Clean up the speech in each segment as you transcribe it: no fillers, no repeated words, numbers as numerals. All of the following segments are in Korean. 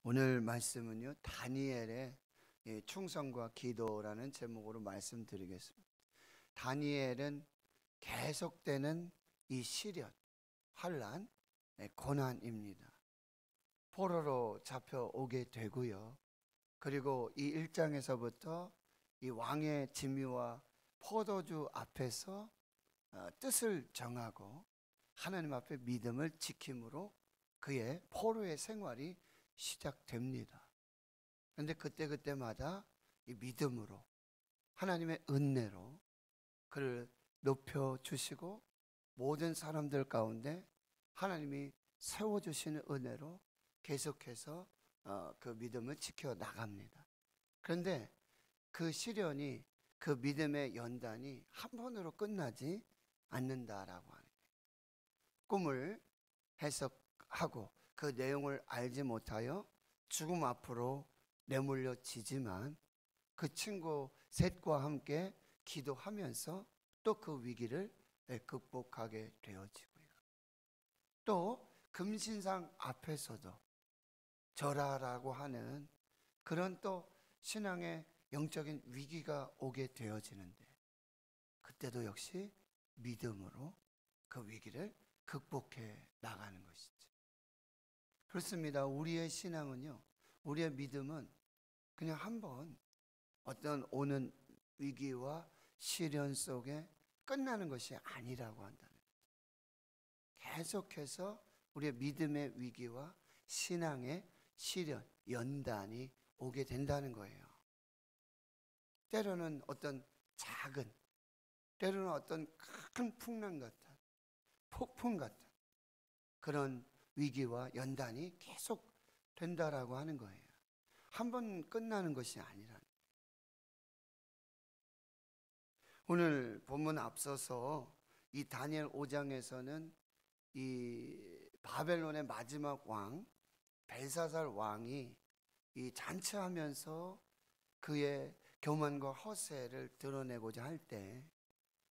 오늘 말씀은요, 다니엘의 충성과 기도라는 제목으로 말씀드리겠습니다. 다니엘은 계속되는 이 시련, 환난, 고난입니다. 포로로 잡혀오게 되고요. 그리고 이 1장에서부터 이 왕의 지미와 포도주 앞에서 뜻을 정하고 하나님 앞에 믿음을 지킴으로 그의 포로의 생활이 시작됩니다. 그런데 그때마다 이 믿음으로 하나님의 은혜로 그를 높여주시고 모든 사람들 가운데 하나님이 세워주시는 은혜로 계속해서 그 믿음을 지켜나갑니다. 그런데 그 시련이, 그 믿음의 연단이 한 번으로 끝나지 않는다라고 하는 거예요. 꿈을 해석하고 그 내용을 알지 못하여 죽음 앞으로 내몰려지지만 그 친구 셋과 함께 기도하면서 또 그 위기를 극복하게 되어지고요. 또 금신상 앞에서도 절하라고 하는 그런 또 신앙의 영적인 위기가 오게 되어지는데 그때도 역시 믿음으로 그 위기를 극복해 나가는 것이죠. 그렇습니다. 우리의 신앙은요, 우리의 믿음은 그냥 한번 어떤 오는 위기와 시련 속에 끝나는 것이 아니라고 한다는 거죠. 계속해서 우리의 믿음의 위기와 신앙의 시련, 연단이 오게 된다는 거예요. 때로는 어떤 작은, 때로는 어떤 큰 풍랑 같은, 폭풍 같은 그런 위기와 연단이 계속 된다라고 하는 거예요. 한 번 끝나는 것이 아니라는 거예요. 오늘 본문 앞서서 이 다니엘 5장에서는 이 바벨론의 마지막 왕 벨사살 왕이 이 잔치하면서 그의 교만과 허세를 드러내고자 할 때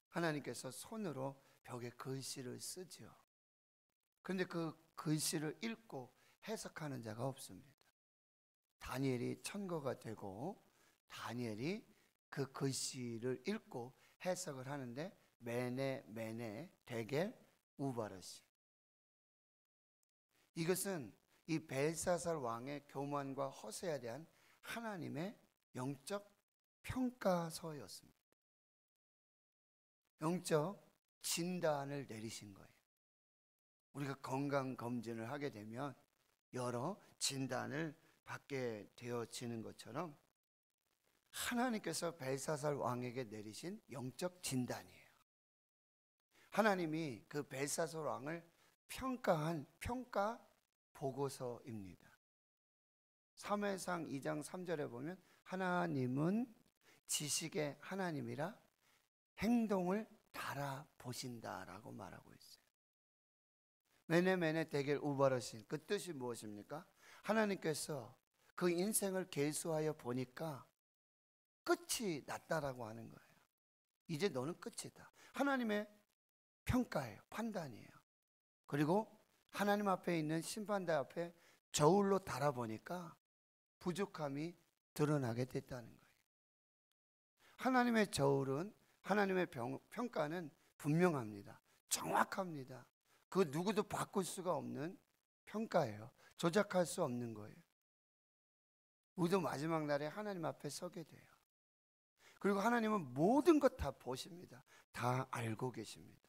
하나님께서 손으로 벽에 글씨를 쓰죠. 그런데 그 글씨를 읽고 해석하는 자가 없습니다. 다니엘이 천거가 되고 다니엘이 그 글씨를 읽고 해석을 하는데 메네 데겔 우바르시, 이것은 이 벨사살 왕의 교만과 허세에 대한 하나님의 영적 평가서였습니다. 영적 진단을 내리신 거예요. 우리가 건강검진을 하게 되면 여러 진단을 받게 되어지는 것처럼 하나님께서 벨사살 왕에게 내리신 영적 진단이에요. 하나님이 그 벨사살 왕을 평가한 평가 보고서입니다. 사무엘상 2장 3절에 보면 하나님은 지식의 하나님이라 행동을 달아보신다라고 말하고 있어요. 메네 데겔 우바르신, 그 뜻이 무엇입니까? 하나님께서 그 인생을 계수하여 보니까 끝이 났다라고 하는 거예요. 이제 너는 끝이다. 하나님의 평가예요. 판단이에요. 그리고 하나님 앞에 있는 심판대 앞에 저울로 달아보니까 부족함이 드러나게 됐다는 거예요. 하나님의 저울은, 하나님의 평가는 분명합니다. 정확합니다. 그 누구도 바꿀 수가 없는 평가예요. 조작할 수 없는 거예요. 우리도 마지막 날에 하나님 앞에 서게 돼요. 그리고 하나님은 모든 것 다 보십니다. 다 알고 계십니다.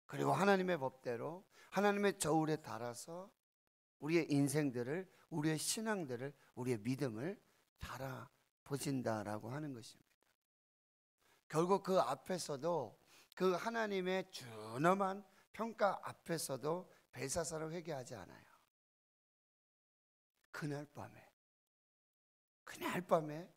그리고 하나님의 법대로 하나님의 저울에 달아서 우리의 인생들을, 우리의 신앙들을, 우리의 믿음을 달아보신다라고 하는 것입니다. 결국 그 앞에서도, 그 하나님의 준엄한 평가 앞에서도 벨사살을 회개하지 않아요. 그날 밤에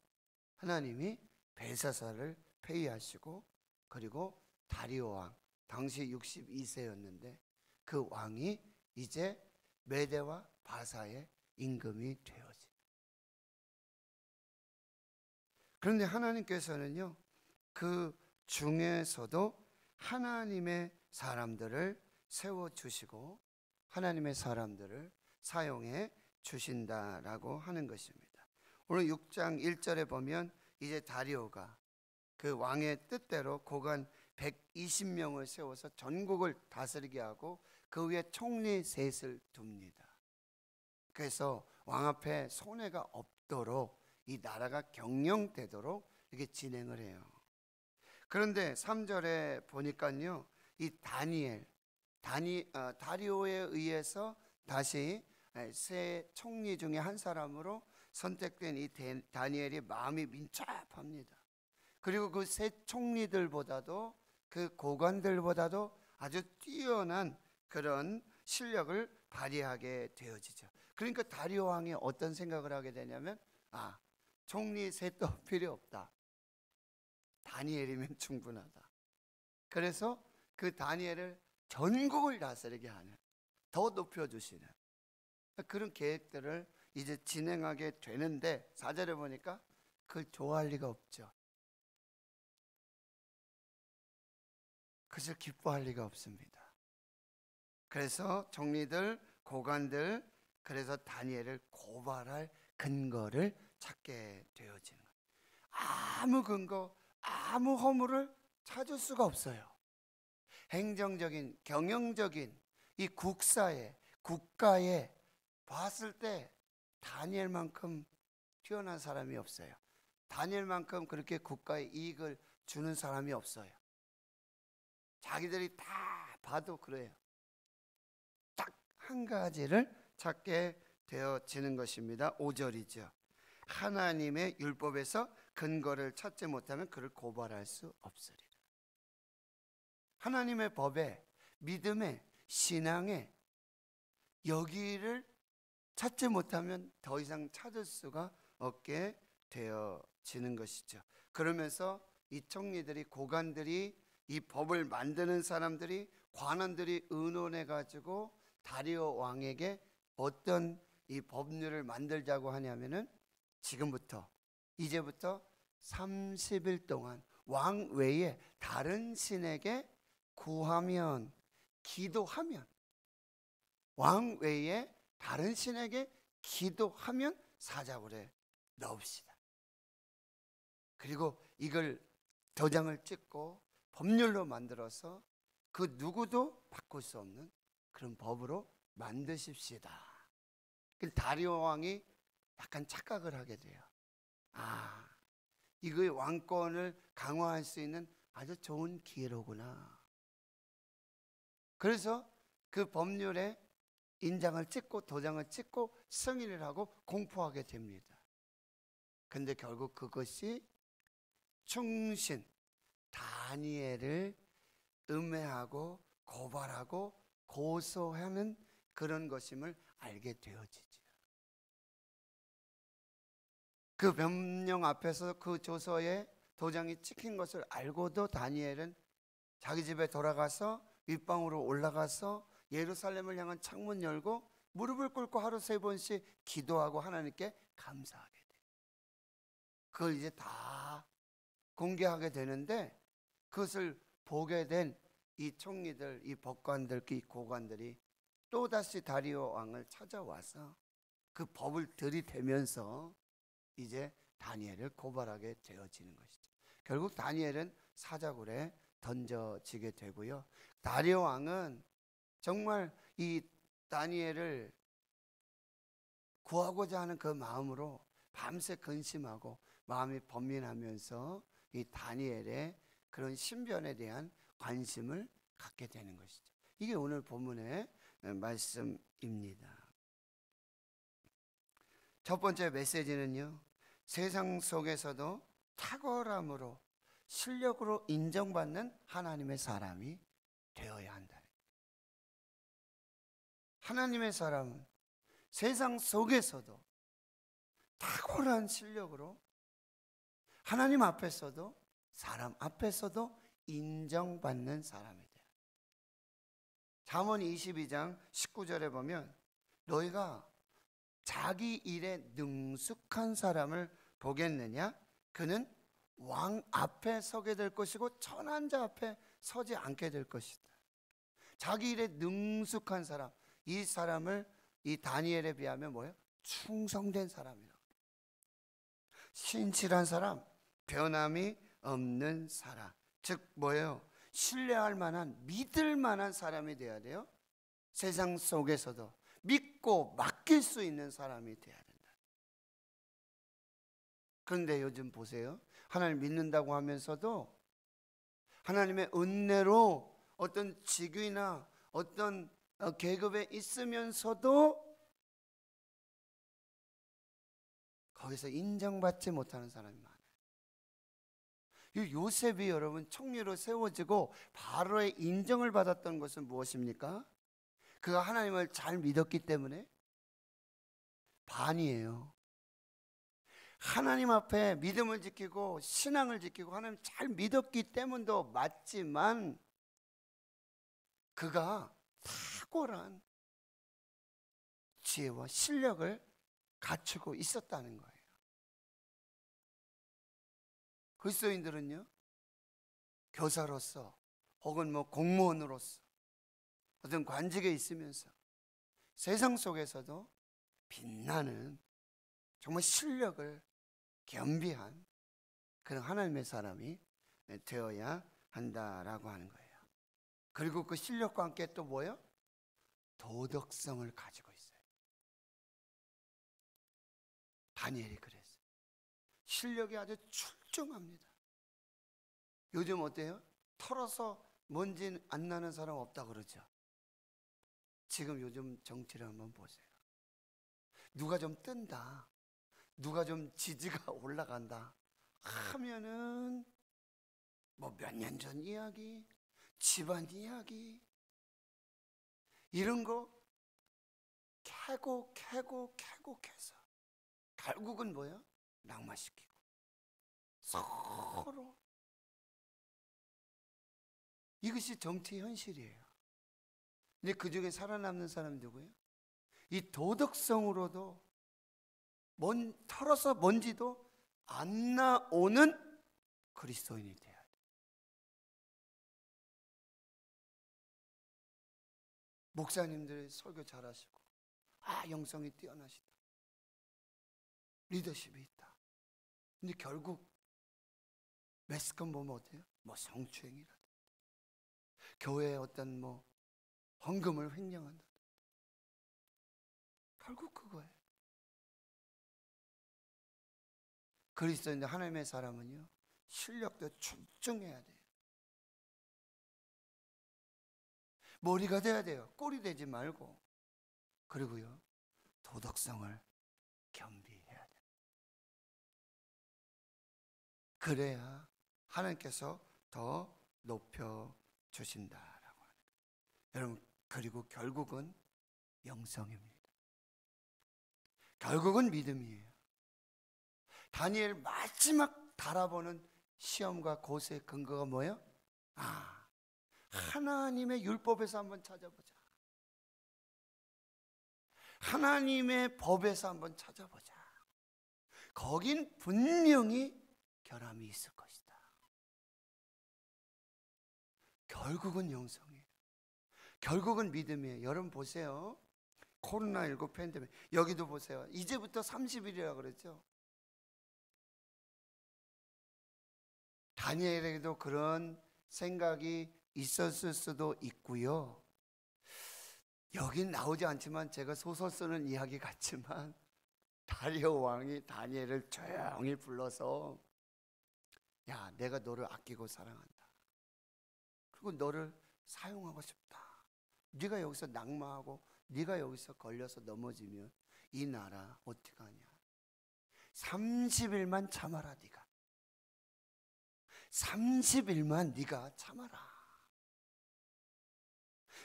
하나님이 벨사살을 폐위하시고, 그리고 다리오 왕, 당시 62세였는데 그 왕이 이제 메대와 바사의 임금이 되어진. 그런데 하나님께서는요, 그 중에서도 하나님의 사람들을 세워주시고 하나님의 사람들을 사용해 주신다라고 하는 것입니다. 오늘 6장 1절에 보면 이제 다리오가 그 왕의 뜻대로 고관 120명을 세워서 전국을 다스리게 하고 그 위에 총리 셋을 둡니다. 그래서 왕 앞에 손해가 없도록 이 나라가 경영되도록 이렇게 진행을 해요. 그런데 3절에 보니까요, 이 다리오에 의해서 다시 세 총리 중에 한 사람으로 선택된 이 다니엘이 마음이 민첩합니다. 그리고 그 세 총리들보다도 그 고관들보다도 아주 뛰어난 그런 실력을 발휘하게 되어지죠. 그러니까 다리오 왕이 어떤 생각을 하게 되냐면, 총리 셋도 필요 없다, 다니엘이면 충분하다. 그래서 그 다니엘을 전국을 다스리게 하는, 더 높여주시는 그런 계획들을 이제 진행하게 되는데, 4절에 보니까 그걸 좋아할 리가 없죠. 그것을 기뻐할 리가 없습니다. 그래서 총리들, 고관들, 그래서 다니엘을 고발할 근거를 찾게 되어지는 거예요. 아무 근거, 아무 허물을 찾을 수가 없어요. 행정적인, 경영적인 이 국가에 봤을 때 다니엘만큼 뛰어난 사람이 없어요. 다니엘만큼 그렇게 국가에 이익을 주는 사람이 없어요. 자기들이 다 봐도 그래요. 딱 한 가지를 찾게 되어지는 것입니다. 5절이죠. 하나님의 율법에서 근거를 찾지 못하면 그를 고발할 수 없으리라. 하나님의 법에, 믿음에, 신앙에 여기를 찾지 못하면 더 이상 찾을 수가 없게 되어지는 것이죠. 그러면서 이 총리들이, 고관들이, 이 법을 만드는 사람들이, 관원들이 의논해 가지고 다리오 왕에게 어떤 이 법률을 만들자고 하냐면은, 이제부터 30일 동안 왕 외에 다른 신에게 구하면, 기도하면, 왕 외에 다른 신에게 기도하면 사자굴에 넣읍시다. 그리고 이걸 도장을 찍고 법률로 만들어서 그 누구도 바꿀 수 없는 그런 법으로 만드십시다. 다리오 왕이 약간 착각을 하게 돼요. 이거의 왕권을 강화할 수 있는 아주 좋은 기회로구나. 그래서 그 법률에 인장을 찍고 도장을 찍고 승인을 하고 공포하게 됩니다. 근데 결국 그것이 충신 다니엘을 음해하고 고발하고 고소하는 그런 것임을 알게 되어지죠. 그 변명 앞에서 그 조서에 도장이 찍힌 것을 알고도 다니엘은 자기 집에 돌아가서 윗방으로 올라가서 예루살렘을 향한 창문 열고 무릎을 꿇고 하루 3번씩 기도하고 하나님께 감사하게 돼요. 그걸 이제 다 공개하게 되는데, 그것을 보게 된 이 총리들, 이 법관들, 이 고관들이 또다시 다리오 왕을 찾아와서 그 법을 들이대면서 이제 다니엘을 고발하게 되어지는 것이죠. 결국 다니엘은 사자굴에 던져지게 되고요. 다리오 왕은 정말 이 다니엘을 구하고자 하는 그 마음으로 밤새 근심하고 마음이 번민하면서 이 다니엘의 그런 신변에 대한 관심을 갖게 되는 것이죠. 이게 오늘 본문의 말씀입니다. 첫 번째 메시지는요, 세상 속에서도 탁월함으로 실력으로 인정받는 하나님의 사람이 되어야 한다. 하나님의 사람은 세상 속에서도 탁월한 실력으로 하나님 앞에서도 사람 앞에서도 인정받는 사람이 돼요. 잠언 22장 19절에 보면, 너희가 자기 일에 능숙한 사람을 보겠느냐? 그는 왕 앞에 서게 될 것이고 천한 자 앞에 서지 않게 될 것이다. 자기 일에 능숙한 사람, 이 사람을 이 다니엘에 비하면 뭐예요? 충성된 사람이라고. 신실한 사람, 변함이 없는 사람. 즉 뭐예요? 신뢰할 만한, 믿을 만한 사람이 돼야 돼요. 세상 속에서도 믿고 맡길 수 있는 사람이 돼야 된다. 그런데 요즘 보세요. 하나님 믿는다고 하면서도 하나님의 은혜로 어떤 직위나 어떤 계급에 있으면서도 거기서 인정받지 못하는 사람이 많아요. 요셉이 여러분 총리로 세워지고 바로의 인정을 받았던 것은 무엇입니까? 그가 하나님을 잘 믿었기 때문에? 반이에요. 하나님 앞에 믿음을 지키고 신앙을 지키고 하나님 잘 믿었기 때문도 맞지만 그가 탁월한 지혜와 실력을 갖추고 있었다는 거예요. 그리스도인들은요, 교사로서 혹은 공무원으로서 어떤 관직에 있으면서 세상 속에서도 빛나는 정말 실력을 겸비한 그런 하나님의 사람이 되어야 한다라고 하는 거예요. 그리고 그 실력과 함께 또 뭐예요? 도덕성을 가지고 있어요. 다니엘이 그랬어요. 실력이 아주 출중합니다. 요즘 어때요? 털어서 먼지 안 나는 사람 없다 그러죠. 지금 요즘 정치를 한번 보세요. 누가 좀 뜬다, 누가 좀 지지가 올라간다 하면은 몇 년 전 이야기, 집안 이야기 이런 거 캐고 캐서 결국은 뭐야? 낙마시키고 서로. 이것이 정치 현실이에요. 근데 그 중에 살아남는 사람이 누구예요? 이 도덕성으로도 털어서 먼지도 안 나오는 그리스도인이 돼야 돼. 목사님들 설교 잘하시고 영성이 뛰어나시다, 리더십이 있다. 근데 결국 매스컴 보면 어때요? 성추행이라든지 교회에 어떤 헌금을 횡령한다. 결국 그거예요. 그리스도인들 하나님의 사람은요, 실력도 출중해야 돼요. 머리가 돼야 돼요. 꼴이 되지 말고. 그리고요, 도덕성을 겸비해야 돼요. 그래야 하나님께서 더 높여주신다라고 하는 거예요. 여러분, 그리고 결국은 영성입니다. 결국은 믿음이에요. 다니엘 마지막 달아보는 시험과 고세의 근거가 뭐예요? 하나님의 율법에서 한번 찾아보자. 하나님의 법에서 한번 찾아보자. 거긴 분명히 결함이 있을 것이다. 결국은 영성이에요. 결국은 믿음이에요. 여러분 보세요. 코로나19 팬데믹, 여기도 보세요. 이제부터 30일이라고 그랬죠. 다니엘에게도 그런 생각이 있었을 수도 있고요. 여긴 나오지 않지만 제가 소설 쓰는 이야기 같지만 다리오 왕이 다니엘을 조용히 불러서 야, 내가 너를 아끼고 사랑한다. 그리고 너를 사용하고 싶다. 네가 여기서 낙마하고 네가 여기서 걸려서 넘어지면 이 나라 어떻게 하냐. 30일만 참아라. 네가 30일만 네가 참아라.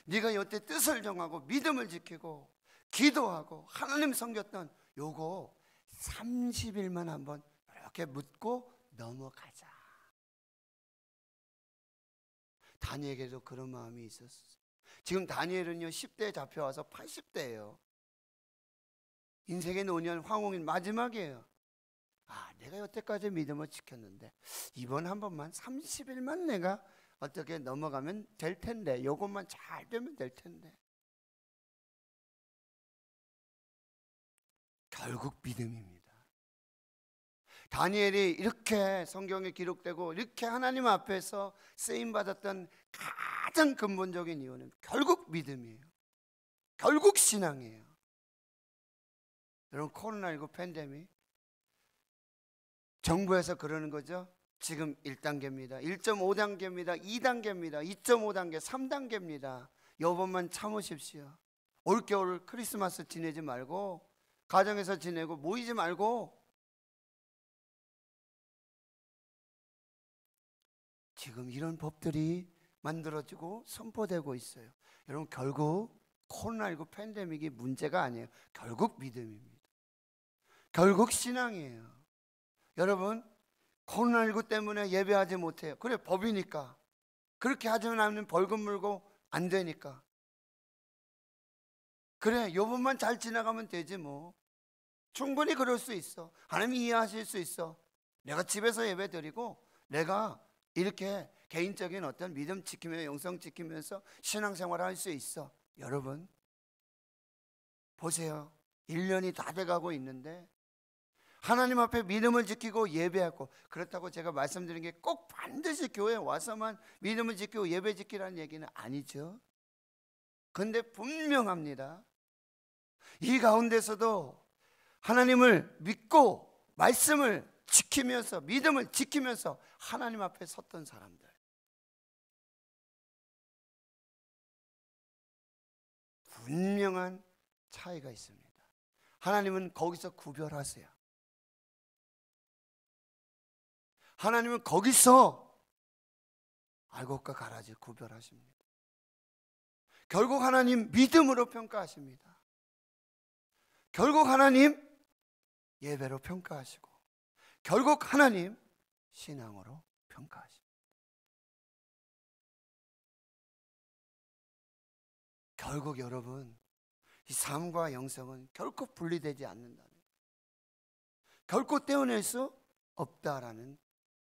네가 여태 뜻을 정하고 믿음을 지키고 기도하고 하나님 섬겼던 요거 30일만 한번 이렇게 묻고 넘어가자. 다니엘에게도 그런 마음이 있었어요. 지금 다니엘은요 10대에 잡혀와서 80대예요. 인생의 노년 황혼인 마지막이에요. 내가 여태까지 믿음을 지켰는데 이번 한 번만 30일만 내가 어떻게 넘어가면 될 텐데, 이것만 잘 되면 될 텐데. 결국 믿음입니다. 다니엘이 이렇게 성경에 기록되고 이렇게 하나님 앞에서 쓰임받았던 가장 근본적인 이유는 결국 믿음이에요. 결국 신앙이에요. 여러분, 코로나19 팬데믹, 정부에서 그러는 거죠. 지금 1단계입니다. 1.5단계입니다. 2단계입니다. 2.5단계, 3단계입니다. 요번만 참으십시오. 올겨울 크리스마스 지내지 말고, 가정에서 지내고 모이지 말고. 지금 이런 법들이 만들어지고 선포되고 있어요. 여러분, 결국 코로나19 팬데믹이 문제가 아니에요. 결국 믿음입니다. 결국 신앙이에요. 여러분, 코로나19 때문에 예배하지 못해요. 그래, 법이니까. 그렇게 하지 않으면 벌금 물고 안 되니까. 그래, 요번만 잘 지나가면 되지 뭐. 충분히 그럴 수 있어. 하나님 이해하실 수 있어. 내가 집에서 예배 드리고 내가 이렇게 개인적인 어떤 믿음 지키며 영성 지키면서 신앙생활을 할 수 있어. 여러분, 보세요. 1년이 다 돼가고 있는데 하나님 앞에 믿음을 지키고 예배하고, 그렇다고 제가 말씀드린 게 꼭 반드시 교회에 와서만 믿음을 지키고 예배 지키라는 얘기는 아니죠. 근데 분명합니다. 이 가운데서도 하나님을 믿고 말씀을 지키면서, 믿음을 지키면서 하나님 앞에 섰던 사람들, 분명한 차이가 있습니다. 하나님은 거기서 구별하세요. 하나님은 거기서 알곡과 가라지 구별하십니다. 결국 하나님 믿음으로 평가하십니다. 결국 하나님 예배로 평가하시고, 결국 하나님 신앙으로 평가하십니다. 결국 여러분, 이 삶과 영성은 결코 분리되지 않는다는, 결코 떼어낼 수 없다라는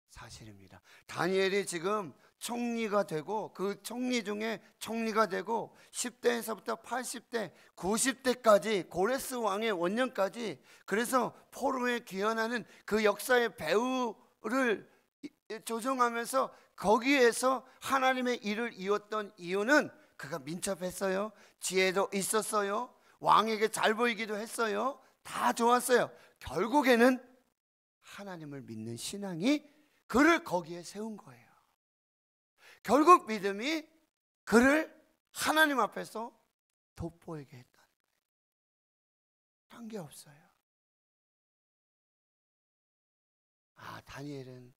사실입니다. 다니엘이 지금 총리가 되고, 그 총리 중에 총리가 되고 10대에서부터 80대, 90대까지 고레스 왕의 원년까지, 그래서 포로에 귀환하는 그 역사의 배후를 조정하면서 거기에서 하나님의 일을 이었던 이유는 그가 민첩했어요. 지혜도 있었어요. 왕에게 잘 보이기도 했어요. 다 좋았어요. 결국에는 하나님을 믿는 신앙이 그를 거기에 세운 거예요. 결국 믿음이 그를 하나님 앞에서 돋보이게 했다는 거예요. 딴 게 없어요. 다니엘은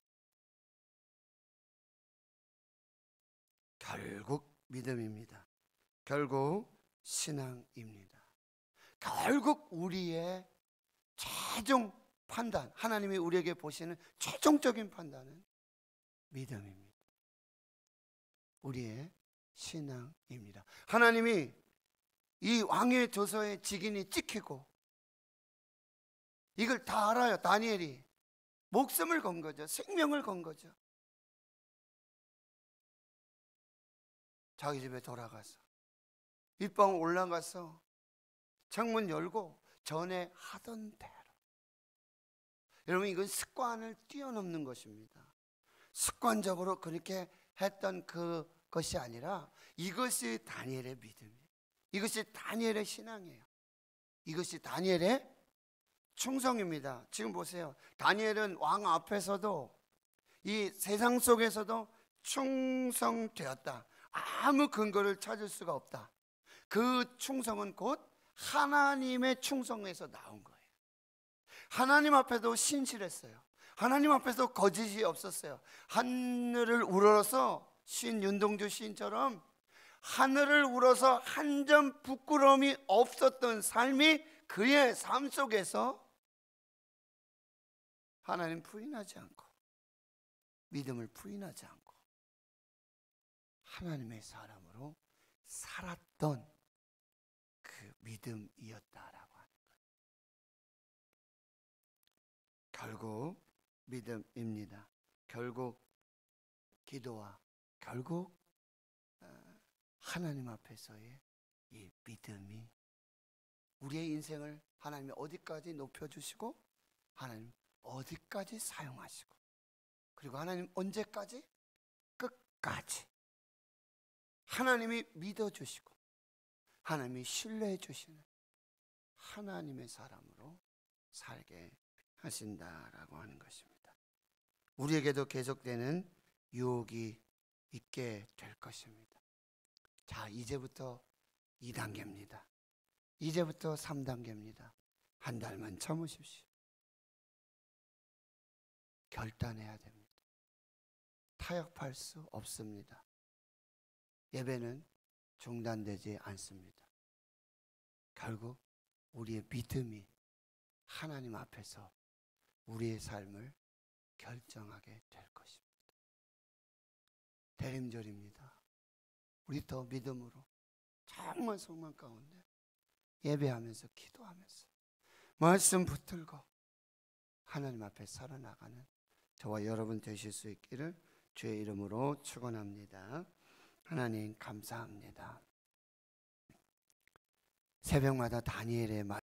결국 믿음입니다. 결국 신앙입니다. 결국 우리의 최종 판단, 하나님이 우리에게 보시는 최종적인 판단은 믿음입니다. 우리의 신앙입니다. 하나님이 이 왕의 조서의 직인이 찍히고, 이걸 다 알아요. 다니엘이 목숨을 건 거죠. 생명을 건 거죠. 자기 집에 돌아가서 윗방 올라가서 창문 열고 전에 하던 대로. 여러분, 이건 습관을 뛰어넘는 것입니다. 습관적으로 그렇게 했던 그것이 아니라 이것이 다니엘의 믿음이에요. 이것이 다니엘의 신앙이에요. 이것이 다니엘의 충성입니다. 지금 보세요. 다니엘은 왕 앞에서도, 이 세상 속에서도 충성되었다. 아무 근거를 찾을 수가 없다. 그 충성은 곧 하나님의 충성에서 나온 거예요. 하나님 앞에도 신실했어요. 하나님 앞에서 거짓이 없었어요. 하늘을 우러러서 윤동주 시인처럼 하늘을 우러서 한 점 부끄러움이 없었던 삶이 그의 삶 속에서 하나님 부인하지 않고, 믿음을 부인하지 않고 하나님의 사람으로 살았던 그 믿음이었다라고 하는 거예요. 결국 믿음입니다. 결국 기도와 결국 하나님 앞에서의 이 믿음이 우리의 인생을 하나님이 어디까지 높여주시고 하나님 어디까지 사용하시고, 그리고 하나님 언제까지? 끝까지 하나님이 믿어주시고 하나님이 신뢰해 주시는 하나님의 사람으로 살게 하신다라고 하는 것입니다. 우리에게도 계속되는 유혹이 있게 될 것입니다. 자, 이제부터 2단계입니다. 이제부터 3단계입니다. 한 달만 참으십시오. 결단해야 됩니다. 타협할 수 없습니다. 예배는 중단되지 않습니다. 결국 우리의 믿음이 하나님 앞에서 우리의 삶을 결정하게 될 것입니다. 대림절입니다. 우리 더 믿음으로 정말 소망 가운데 예배하면서 기도하면서 말씀 붙들고 하나님 앞에 살아나가는 저와 여러분 되실 수 있기를 주의 이름으로 축원합니다. 하나님 감사합니다. 새벽마다 다니엘의